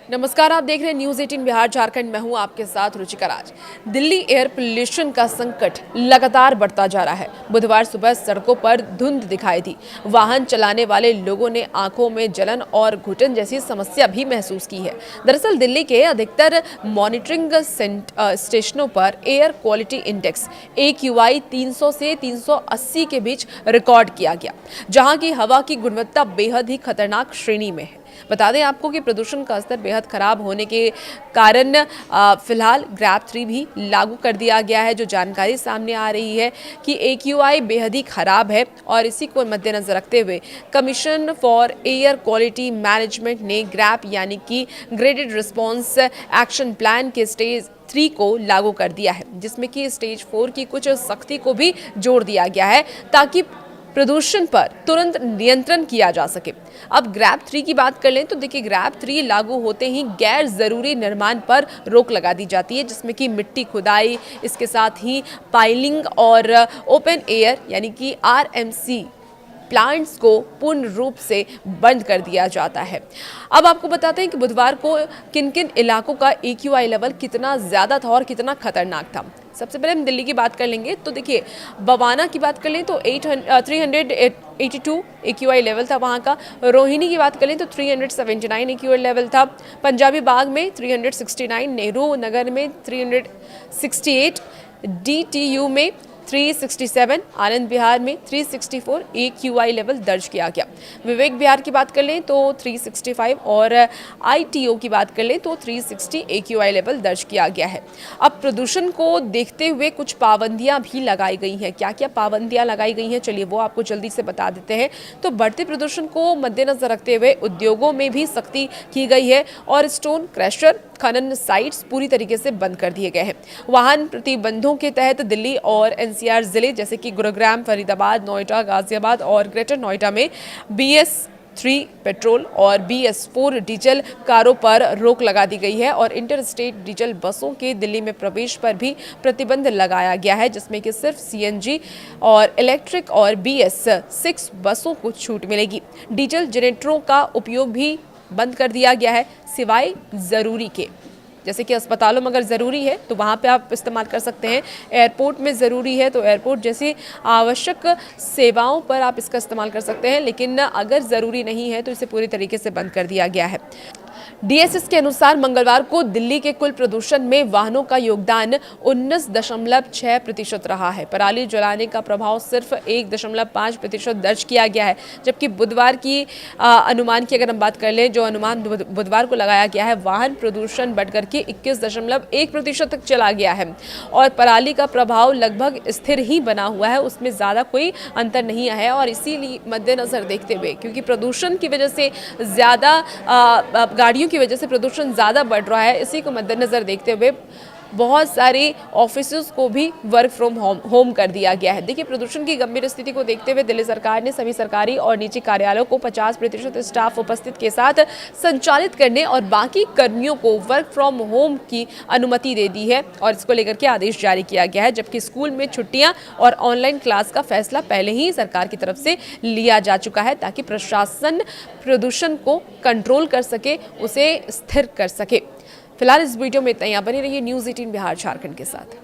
नमस्कार, आप देख रहे हैं न्यूज़ 18 बिहार झारखंड। मैं हूं आपके साथ रुचिका राज। दिल्ली एयर पोल्यूशन का संकट लगातार बढ़ता जा रहा है। बुधवार सुबह सड़कों पर धुंध दिखाई दी। वाहन चलाने वाले लोगों ने आंखों में जलन और घुटन जैसी समस्या भी महसूस की है। दरअसल दिल्ली के अधिकतर मॉनिटरिंग स्टेशनों पर एयर क्वालिटी इंडेक्स AQI 300 से 380 के बीच रिकॉर्ड किया गया, जहां की हवा की गुणवत्ता बेहद ही खतरनाक श्रेणी में है। बता दें आपको कि प्रदूषण का स्तर बेहद खराब होने के कारण फिलहाल ग्रैब 3 भी लागू कर दिया गया है। जो जानकारी सामने आ रही है कि AQI बेहद ही खराब है और इसी को मद्देनजर रखते हुए commission for air quality management ने ग्रैब यानी कि ग्रेडेड रिस्पॉन्स एक्शन प्लान के स्टेज 3 को लागू कर दिया है, जिसमें कि स्टेज 4 की कुछ सख्ती को भी जोड़ दिया गया है ताकि प्रदूषण पर तुरंत नियंत्रण किया जा सके। अब ग्रैब 3 की बात कर लें तो देखिए, ग्रैब 3 लागू होते ही गैर जरूरी निर्माण पर रोक लगा दी जाती है, जिसमें कि मिट्टी खुदाई, इसके साथ ही पाइलिंग और ओपन एयर यानी कि RMC प्लांट्स को पूर्ण रूप से बंद कर दिया जाता है। अब आपको बताते हैं कि बुधवार को किन किन इलाकों का AQI लेवल कितना ज्यादा था और कितना खतरनाक था। सबसे पहले हम दिल्ली की बात कर लेंगे तो देखिए, बवाना की बात कर लें तो 382 AQI लेवल था वहाँ का। रोहिणी की बात कर लें तो 379 AQI लेवल था। पंजाबी बाग में 369, नेहरू नगर में 368, DTU में 367, आनंद विहार में 364 AQI लेवल दर्ज किया गया। विवेक विहार की बात कर लें तो 365 और ITO की बात कर लें तो 360 AQI लेवल दर्ज किया गया है। अब प्रदूषण को देखते हुए कुछ पाबंदियां भी लगाई गई हैं। क्या क्या पाबंदियां लगाई गई हैं, चलिए वो आपको जल्दी से बता देते हैं। तो बढ़ते प्रदूषण को मद्देनजर रखते हुए उद्योगों में भी सख्ती की गई है और स्टोन क्रशर, खनन साइट्स पूरी तरीके से बंद कर दिए गए हैं। वाहन प्रतिबंधों के तहत दिल्ली और NCR जिले जैसे कि गुरुग्राम, फरीदाबाद, नोएडा, गाजियाबाद और ग्रेटर नोएडा में BS3 पेट्रोल और BS4 डीजल कारों पर रोक लगा दी गई है और इंटर स्टेट डीजल बसों के दिल्ली में प्रवेश पर भी प्रतिबंध लगाया गया है, जिसमें कि सिर्फ CNG और इलेक्ट्रिक और BS6 बसों को छूट मिलेगी। डीजल जनरेटरों का उपयोग भी बंद कर दिया गया है, सिवाय ज़रूरी के। जैसे कि अस्पतालों में अगर ज़रूरी है तो वहाँ पे आप इस्तेमाल कर सकते हैं। एयरपोर्ट में ज़रूरी है तो एयरपोर्ट जैसी आवश्यक सेवाओं पर आप इसका इस्तेमाल कर सकते हैं, लेकिन अगर ज़रूरी नहीं है तो इसे पूरी तरीके से बंद कर दिया गया है। DSS के अनुसार मंगलवार को दिल्ली के कुल प्रदूषण में वाहनों का योगदान 19.6% रहा है। पराली जलाने का प्रभाव सिर्फ 1.5% दर्ज किया गया है, जबकि बुधवार की अनुमान की अगर हम बात कर लें, जो अनुमान बुधवार को लगाया गया है, वाहन प्रदूषण बढ़कर के 21.1% तक चला गया है और पराली का प्रभाव लगभग स्थिर ही बना हुआ है, उसमें ज़्यादा कोई अंतर नहीं आया है। और इसीलिए मद्देनजर देखते हुए, क्योंकि प्रदूषण की वजह से ज़्यादा गाड़ियों की वजह से प्रदूषण ज़्यादा बढ़ रहा है, इसी को मद्देनजर देखते हुए बहुत सारे ऑफिसेज को भी वर्क फ्रॉम होम कर दिया गया है। देखिए, प्रदूषण की गंभीर स्थिति को देखते हुए दिल्ली सरकार ने सभी सरकारी और निजी कार्यालयों को 50% स्टाफ उपस्थित के साथ संचालित करने और बाकी कर्मियों को वर्क फ्रॉम होम की अनुमति दे दी है और इसको लेकर के आदेश जारी किया गया है। जबकि स्कूल में छुट्टियां और ऑनलाइन क्लास का फैसला पहले ही सरकार की तरफ से लिया जा चुका है, ताकि प्रशासन प्रदूषण को कंट्रोल कर सके, उसे स्थिर कर सके। फिलहाल इस वीडियो में इतना ही। बनी रहिए न्यूज़ 18 बिहार झारखंड के साथ।